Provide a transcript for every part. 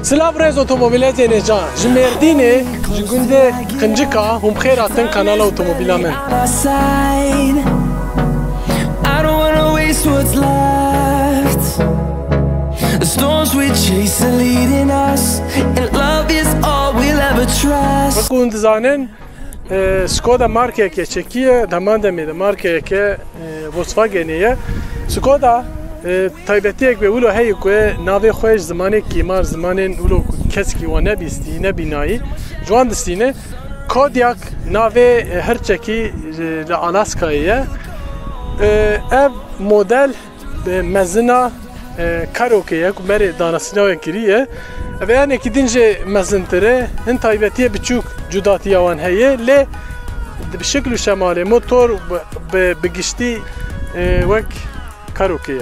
Slav rez otomobile zeneca. Jmerdine, jgunde Kınjika, hum khair atın kanala otomobila men. I don't wanna waste what's left. The storms we chase are leading us, and love is all we'll ever trust. Bakun zanen Skoda markaya ke çekiye, damandemi de markaya ke Volkswagen'ye. Skoda taybetiyek ve ulo hey ku nave khoş zamanı kimar zamanın ulo keski ve ne bisti ne binayı. Juan distine Kodiak nave her çeki le Alaska'ya. Ev model mezina karaoke'ye ku beri danasına kiriye. Ve yani gidince mezintere hin taybetiye birçok cudatiya wan heye le bir şekilde şemale motor begişti vek karaoke'ye.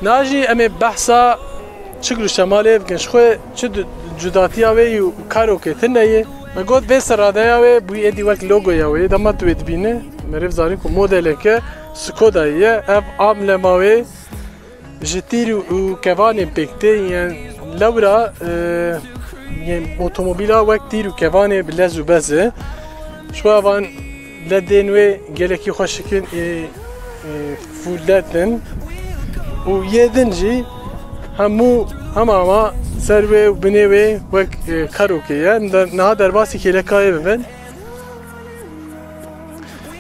Naji eme bahsa şekilde şemale gençkoy çi cudatiya ve karaoke tneye me god ve saradaya ve bu edi vek logoya ve damat ve dibine merev zari ku modeleke Skoda'ya ev amlema ve jetiru u kevane pekte yani lavra yani otomobila vek tiru kevane bilezu beze şu avan ledin ve geleki hoşikin fulletin u yedinci ama serve bineve ve karaoke'ye na derbasi kelekaya ben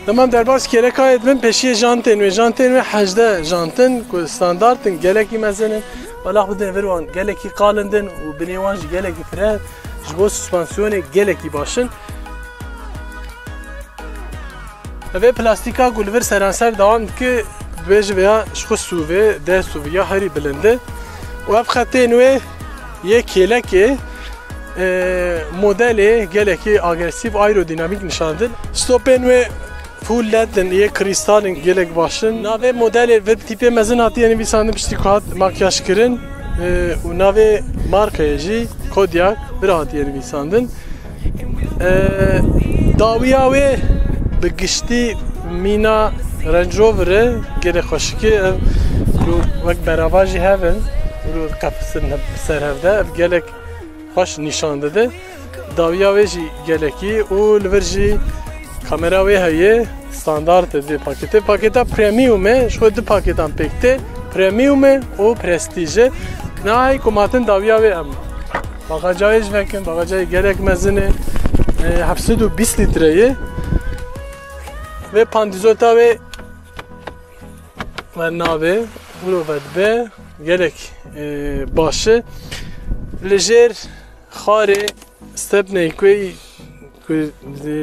tamam derbasi kelekaya ben peşiye janten ve hajda janten ku standartın geleki mezenin valah bu devirwan geleki qalindin u binewan geleki fren jbo suspansiyonu geleki başın ve plastika gulver seranser devam ki bej veya şu suve de suviya hari bilinde و اف خطين وي يكيلكي موديلي جالكي اغريسيف ايروديناميك نشاندن ستوبن وي فول لدن يه كريستالين جالك باشن ناوي موديلي ويب تيبي مزن هاتي يعني بيساندم بشتيكات ماكياج كرن و ناوي ماركا يجي كودياك برهاتي يعني بيساندن داويا وي بگشتي مينا رنج روفر جالك خوشكي وقت براواجي هافن رو kapısın serhevde gelek hoş nişandadı. Daviya ve geleki o lverji kamera ve haye standart de pakete premium şu de paketan pekte premium o prestije nay kumatın daviya ve bagajaj vekin bagajay gerek mezini 720 litreyi ve pandizota ve nave Urovedbe gerek başı lejer xare stepne koy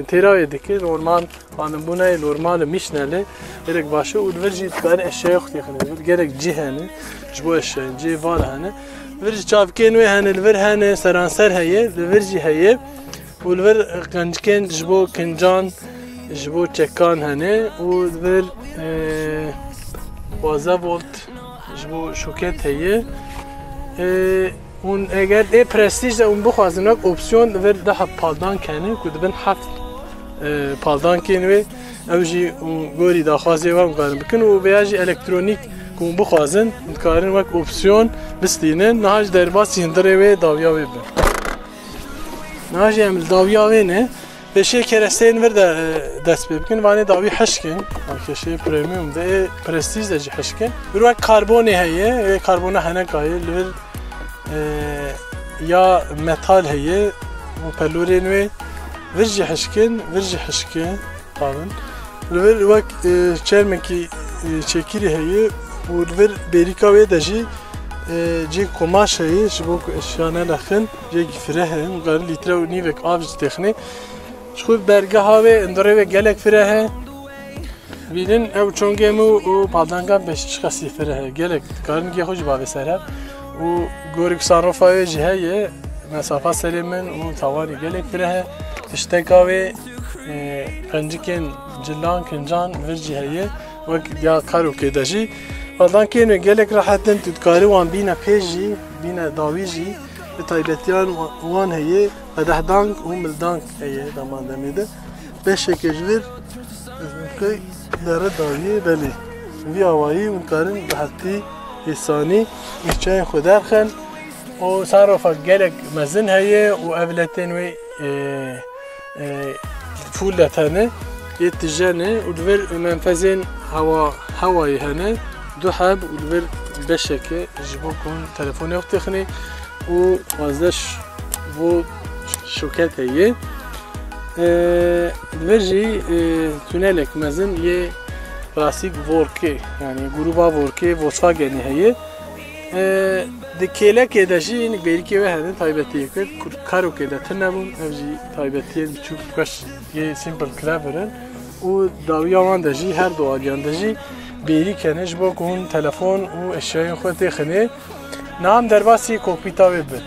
teravedeki normal hanım buna normal mişnele gerek başı ulverji tkar eşya yok yakın gerek cihane bu eşya civar hane verji çavken ve hane ver hane seranser heye verji heye ulver kançken jbo kencan jbo çekan hane ulver 12 volt bu şoket heye un eğer de prestij de un buxaznak opsiyon ver daha paldan kene ku dibin haft paldan ken ve evji gori da xaze var garim bikin u beyaji elektronik ku buxazın karin vak opsiyon bistine naj derbas hindire ve davya ve naj emil davya ve ne beşe keresteyn ver de dest bikin vane davi haşkin arkadaşı premium de prestij de haşkin bir karbon heye ve karbona hane kayı ya metal heye bu pelurin ve virji haşkin pardon ver vak çermeki çekiri heye bu ver berika ve daji جی کماش هایی شبو اشیانه لخن جی گفره هم قرار لیتر و نیوک آبج تخنی شخو برگه ها و اندره و گلک فره ها بیلین او چونگه مو و پادانگان بشش خسی فره ها گلک کارن گیه خوش باوی سر ها و گوریک سانروفای جی هایی مسافه سلیمن و توانی گلک فره ها تشتکا و قنجکن جلان کنجان ورجی هایی و یا کارو که داشی بعدان که نه گلک راحتن تدکاری وان بینا پیجی بینا داویجی taybetiyan wan heye qedehdank û mildank heye daman demê de beşeke ji vir ezmûkê lere dawiye belê vî awayî hûn karin bi hetî hêsanî îçeyên xwe derxin û sarofa gelek mezin heye û evletên wê fûl de tene yê tijene û li vir menfezên hewayê hene du heb û li vir beşeke ji bo ku hûn telefonê xwe têxîne û azdeş bo şoket heye li vir jî tûnelek mezin yê klasîk Vorkê yani grûpa Vorkê Volkswagenê heye di kêlekê de jî hinek bêrîkê we hene taybetiyê kir karokê de tin nebûn ev jî taybetiyên biçûk xweş yê simple cleverin û dawiya wan de jî her du aliyan de jî bêrîk hene ji bo ku hûn telefon û eşyayên xwe têxîne nam derbasî kokpîta wê bin.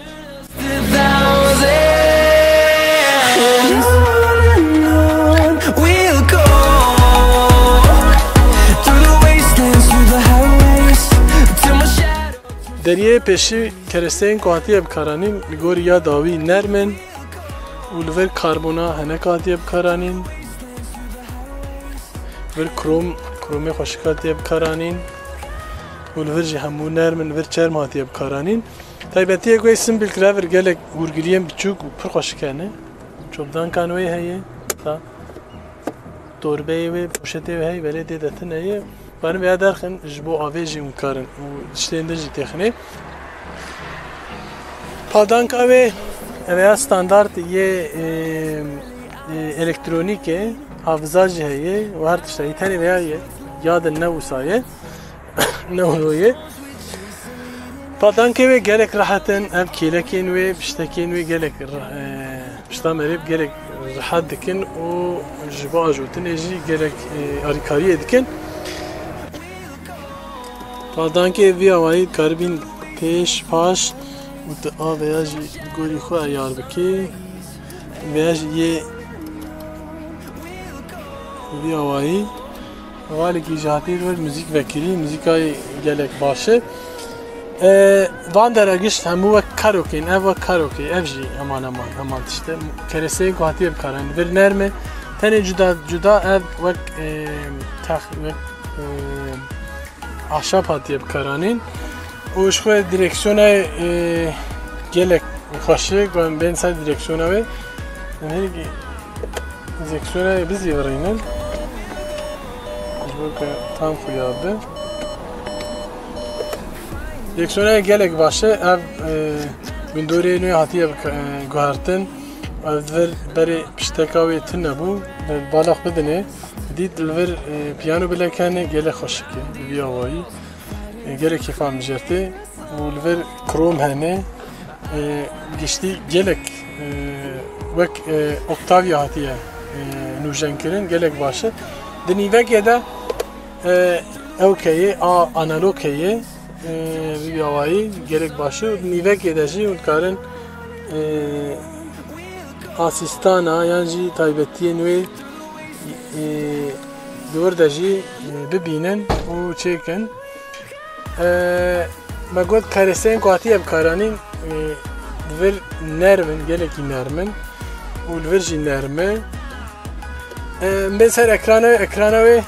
Deriyê pêşî keresteyên ku hatiye bikaranîn li gorî ya dawî nermin û li vir karbona hinek hatiye bikaranîn vir kromê xweşik hatiye bikaranîn û li vir jî hemû nermin li vir çerm hatiye bikaranîn taybetiyê ku simple clever gelek hûrgiriyên biçûk û pir xweşik hene çopdankan wê heye torbeyê wê poşetê wê heye belê tê de tin heye benim ya derxin ji bo avê jî hûn karin û tiştên de jî têxîne padanka wê ev ya standard yê elektronîk e hafiza jî heye û her tiştî tenê veya ye yadin ne wîsaye ne hûye padankê wê gelek rehetin ev kêlekên wê piştekên wê gelek pişta merêb gelek rehet dikin û ji bo ajotinê jî gelek alîkariyê dikin padankê vî awayî dikaribîn pêş paş û tu a veya jî gorî xwe eyar bikî veya jî yê vî awayî walekî ji hatî vir müzik vekirî müzîkayê gelek baş e van dere gişt hemû wek karokên ev wek karokê ev jî heman tişte keresteyên ku hatiye bikarin vir nerme tenê cuda ev wek ahşap hatiye bikaranîn û ji xwe direksiyona gelek xweşik wan bên ser direksiyona wê herî direksiyona biz yêvirînin ji bo ku tam xuya be direksiyona gelek baş e ev windorê nû hatiye guhertin ev vir berê pişteka wê tin nebû balax bidine dît li vir piyano bilek hene gelek xweşik e vî awayî gelek kêfa mijirtê û li vir krom hene giştî gelek wek Octavia hatiye nûjenkirin gelek baş e di nîvekê de ew heye analog heye vî awayî gelek baş e û di nîvekê de jî hûn dikarin asîstana yan jî taybetiyên wê di wir de jî bibînin û çêkin me got keresteyên ku hatiye bikaranîn li vir nermin gelekî nermin û li vir jî nerm e bên ser ekrana wê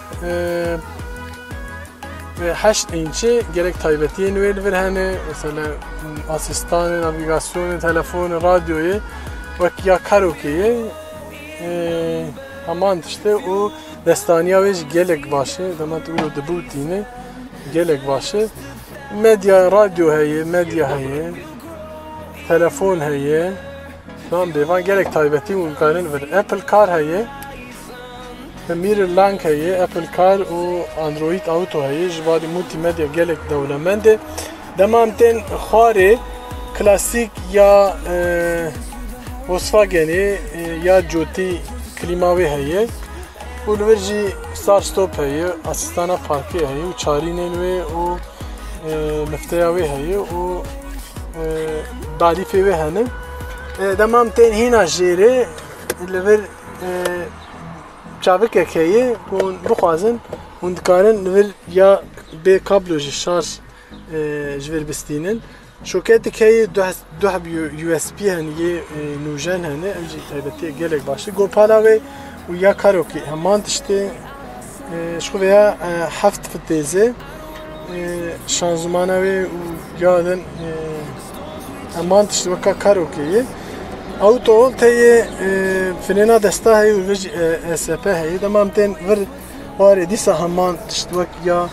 8 înçê gelek taybetiyên wê li vir hene mesela asîstanê navigasyonê telefonê radyoyê wek ya karokê ye heman tişte û destaniya wê jî gelek baş e dema tu dibûtîne gelek baş e medya radyo heye medya heye telefon heye tamam devan gelek taybetî hûn karin vir Apple Car heye Mirrorlink heye Apple Car û Android Auto heye ji varî multimedya gelek dewlemend e demam tên xwarê klasîk ya Volkswagenê ya Jotî klîma wê heye û li vir jî start stop heye asîstana parkê heye û çarînên wê û lifteya wê heye û darîfê wê hene demam tên hîna jêrê li vir çavikek heye hûn bixwazin hûn dikarin li vir ya bê kablo jî şarj ji vir bistînin شوكاتك هي دوحب USB هني نوجان هني أجي تايبتي جالك باشي جو بالاوي ويا كاروكي همان تشتي شو فيها حفت في التيزي شانزمانوي ويادن همان تشتي وكا كاروكي أو طول تي فنينا دستا هي وفيج SAP هي تمامتين غير واري ديسا همان تشتي وك يا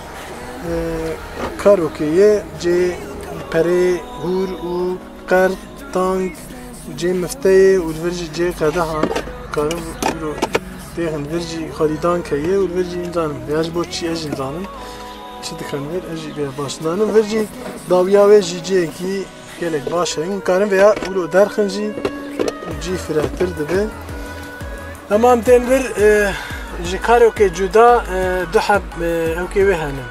كاروكي جي پری هور و قرد تانگ جی مفتای و الورجی جی قده هان کارم رو دیگه الورجی خالیدان کیه و الورجی انجام بیاج بود چی انجامن چی دکانور اجی بیا باشدانم الورجی داویا و جی کی گلک باشه این کارم بیا اولو درخنجی جی فراتر دبه اما هم تنور جی کارو که جدا دو حب اوکی وهنه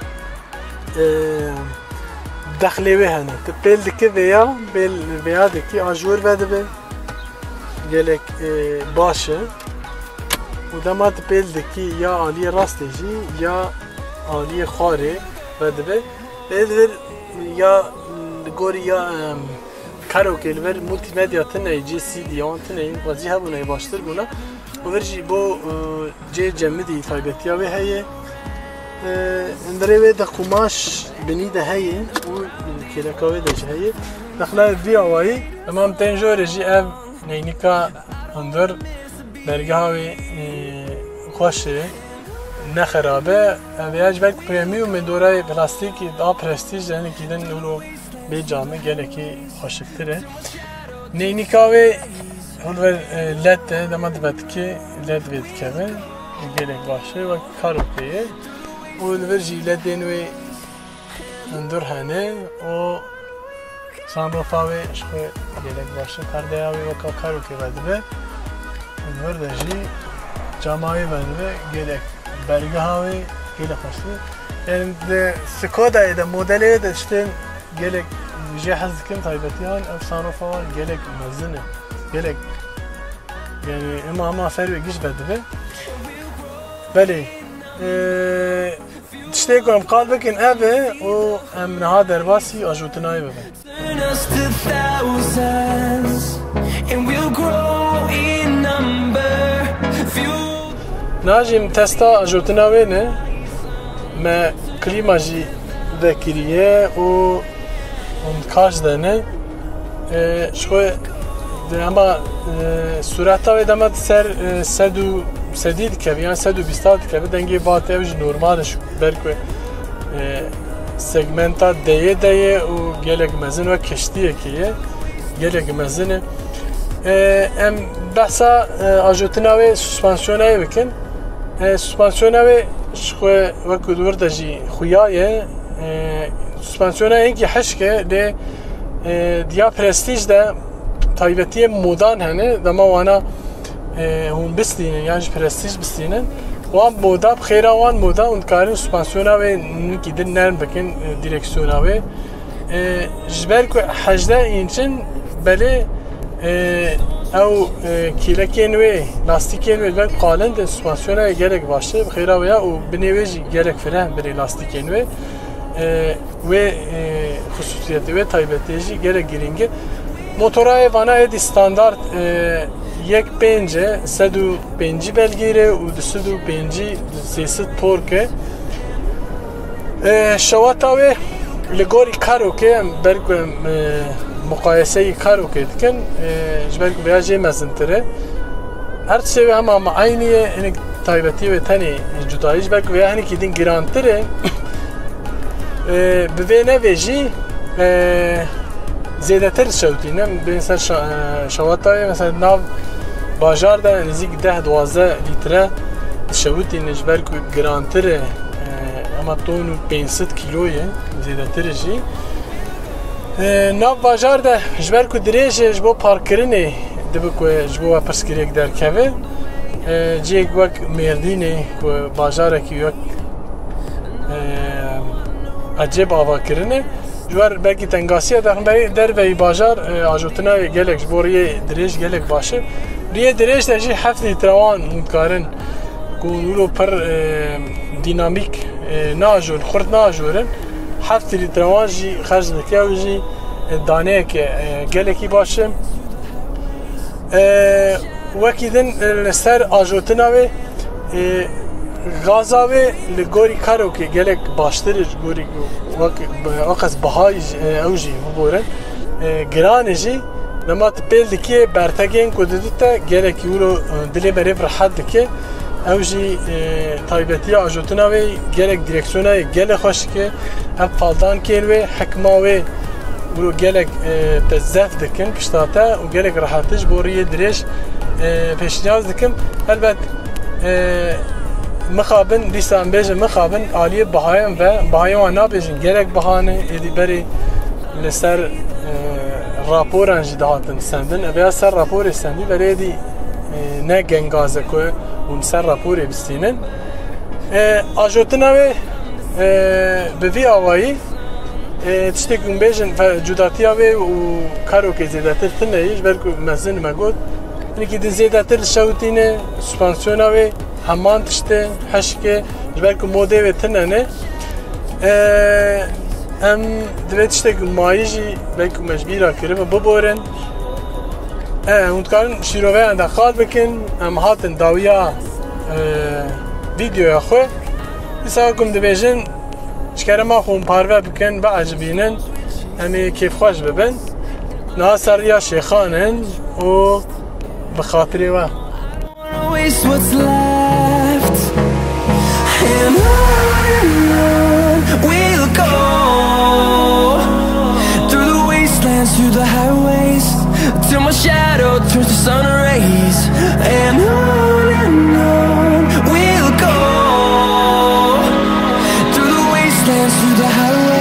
دخلی وهنه تبیل دکی ویا بیل ویا دکی آجور وده به گلک باشه و دما تبیل دکی یا آلی راستیجی یا آلی خاره وده به بیل یا گوری یا کاروکه لور مولتی مدیا تنه جی سی دیان تنه وزی هبونه باشتر بونه و ورجی بو جی جمدی تایبتیا و هیه اندره ده قماش بنی ده هیه و کلکاوی ده هیه دخلا وی آوایی تمام تنجور جی اف نینیکا اندر برگاوی خوشه نخرابه ویاج بک پریمیوم دورای پلاستیکی دا پرستیج یعنی کیدن اولو به جامعه گلکی خوشکتره نینیکاوی هلور لد دماد بدکی لد وید کمه گلک باشه و کاروکیه و هلور جی لدینوی اندر هنه و سانروفاوی شخوی گلک باشه پرده آوی و کاروکی بدبه هلور ده جی جامعه بدبه گلک برگه هاوی گلک خوشته yani de Skoda'yı da modeli de işte gelek cihaz kim taybetiyan efsane falan gelek mazını gelek yani ama fervi giş bedve beli işte koyam kalbekin eve o emnaha derbasi ajutinayı be najim testa ajutinayı ne me klima jî vekiriye û kaç dene şoy ama surata ve demet ser sedu sedid kev yani sedu bistat kev dengi bat ev normal şu belki segmenta deye û gelek mezin ve keştiye kiye gelek mezin em bahsa ajutina ve suspansiyona bikin suspansiyona ve شخوي وكو دورده جي خوياية سسبانسيونا انكي حشكة دي ديا برستيج ده تايبتية مودان هنه دما وانا هم بستينن يعني برستيج بستينن وان مودا بخيرا وان مودا ونكارن سسبانسيونا و نكي دن نرم بكن ديركسيونا و جبالكو حجده ينشن بلي او کیلکین و لاستیکین و بل قالن د سسپانسیون گلک باشه بخیره و یا او بنویجی گلک فرن بری لاستیکین و خصوصیت و تایبتیجی گلک گرینگه موتورای وانا اد استاندارد یک پنجه 105 بلگیره و 205 300 تورکه شواتا و لگوری کارو که برگ مقایسه کارو که دکن جبر بیاجی مزنتره هر چیزی هم عینیه این تایبتی و تنی جدایی جبر که بیاهنی که دین گرانتره به نویجی زیاده تر شوتی نه به مثلا شواتای مثلا ناو باجار ده نزدیک 10-12 لیتره شوتی نجبر که گرانتره اما تون 500 کیلویه زیاده ترشی ناو باجار ده جبر کو دریجه جبو پارکرینه دبو کو جبو پرسکریک در کوه جیک وک مردینه کو باجاره کی یک عجب آوا کرینه جوار بلکی تنگاسیه در وی باجار آجوتنا گلک جبوریه دریج گلک باشه ریه دریج ده جی هفت لیتروان مکارن کونولو پر دینامیک ناجور خورد ناجورن هفت لیتروان جی خرج دکیه و جی دانه که گلکی باشم وکی دن لسر آجوتنا و غازا و لگوری کارو که گلک باشتر گوری وقت بهای اوجی ببورن گرانه جی نما تپیل دکیه برتگین کدودتا گلک یورو دلی بریف راحت دکیه اوجی تایبتی آجوتنا و گلک دیرکسیونه گل خوش که اب فالدان کن و حکما و ولو گلک تزف دکن پشتاتا و گلک راحتش بوری درش پیشنیاز دکم البته مخابن دیسان بیش مخابن عالیه بهایم و بهایم آن نبیشن گرگ بهانه ایدی بری لسر راپوران جداتن سندن ابیا سر راپور سندی بری دی نه گنگازه که اون سر راپوری بستینن آجوتنا و به وی آوایی تشتکون بیشن جداتیا و کارو که زیادتر تنهیش برکو مزن مگود اینکه دی زیادتر شوتینه سپانسیونا و همان تشته حشکه جبرکو موده و تننه ام دوید تشته مایجی بلکو مجبیرا کرده ببورن اونتکارن شیروه انده خال بکن ام هاتن داویا ویدیو خواه ایسا کم دویجن چکره ما خون پاروه بکن و عجبینن امی کیف خوش ببن ناصر یا شیخانن و بخاطری و And on we'll go through the wastelands, through the highways, till my shadow turns to sun rays. And on we'll go through the wastelands, through the highways.